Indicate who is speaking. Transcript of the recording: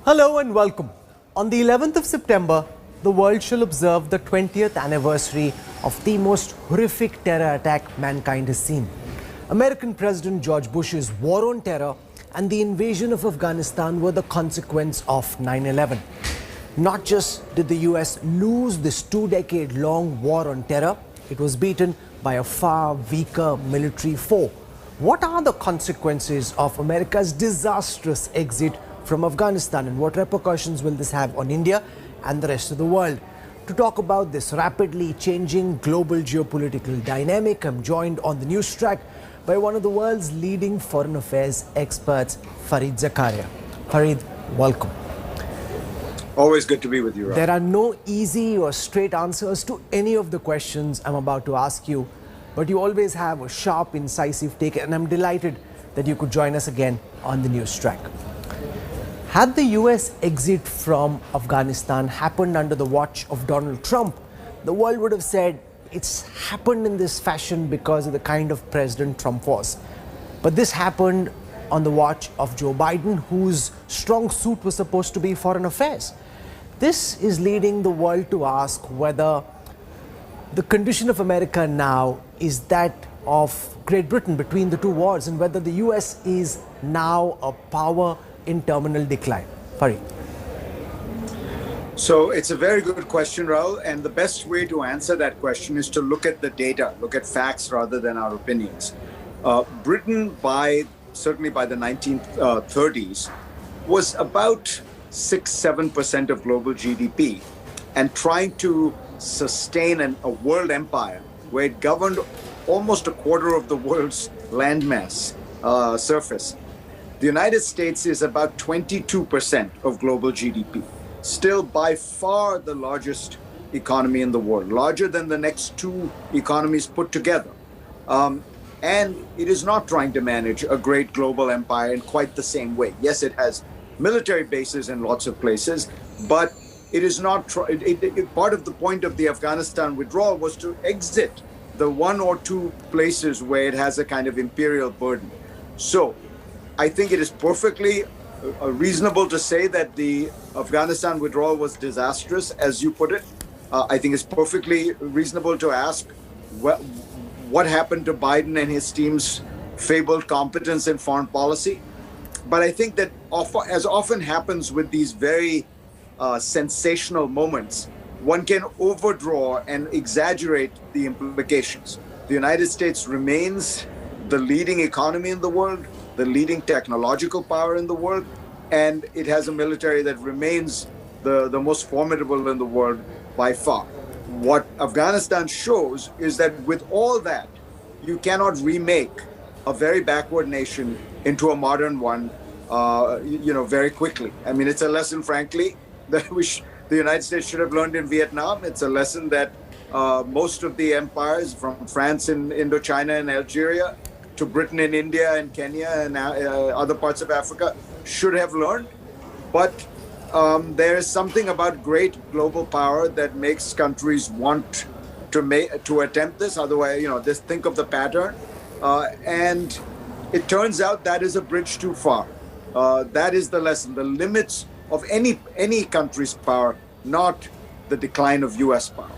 Speaker 1: Hello and welcome. On the 11th of September, the world shall observe the 20th anniversary of the most horrific terror attack mankind has seen. American President George Bush's war on terror and the invasion of Afghanistan were the consequence of 9/11. Not just did the US lose this two-decade-long war on terror, it was beaten by a far weaker military foe. What are the consequences of America's disastrous exit from Afghanistan, and what repercussions will this have on India and the rest of the world? To talk about this rapidly changing global geopolitical dynamic, I'm joined on the news track by one of the world's leading foreign affairs experts, Fareed Zakaria. Fareed, welcome.
Speaker 2: Always good to be with you, Rob.
Speaker 1: There are no easy or straight answers to any of the questions I'm about to ask you, but you always have a sharp, incisive take, and I'm delighted that you could join us again on the news track. Had the US exit from Afghanistan happened under the watch of Donald Trump, the world would have said it's happened in this fashion because of the kind of president Trump was. But this happened on the watch of Joe Biden, whose strong suit was supposed to be foreign affairs. This is leading the world to ask whether the condition of America now is that of Great Britain between the two wars, and whether the US is now a power in terminal decline. Fareed.
Speaker 2: So it's a very good question, Raul, and the best way to answer that question is to look at the data, look at facts rather than our opinions. Britain, certainly by the 1930s, was about 6-7% of global GDP, and trying to sustain a world empire where it governed almost a quarter of the world's landmass surface. The United States is about 22% of global GDP, still by far the largest economy in the world, larger than the next two economies put together. And it is not trying to manage a great global empire in quite the same way. Yes, it has military bases in lots of places, but it is not. Part of the point of the Afghanistan withdrawal was to exit the one or two places where it has a kind of imperial burden. So I think it is perfectly reasonable to say that the Afghanistan withdrawal was disastrous, as you put it. I think it's perfectly reasonable to ask what happened to Biden and his team's fabled competence in foreign policy. But I think that as often happens with these very sensational moments, one can overdraw and exaggerate the implications. The United States remains the leading economy in the world, the leading technological power in the world, and it has a military that remains the most formidable in the world by far. What Afghanistan shows is that with all that, you cannot remake a very backward nation into a modern one, very quickly. I mean, it's a lesson, frankly, that the United States should have learned in Vietnam. It's a lesson that most of the empires, from France in Indochina and Algeria to Britain in India and Kenya and other parts of Africa, should have learned. But there is something about great global power that makes countries want to attempt this. Otherwise, just think of the pattern. And it turns out that is a bridge too far. That is the lesson, the limits of any country's power, not the decline of US power.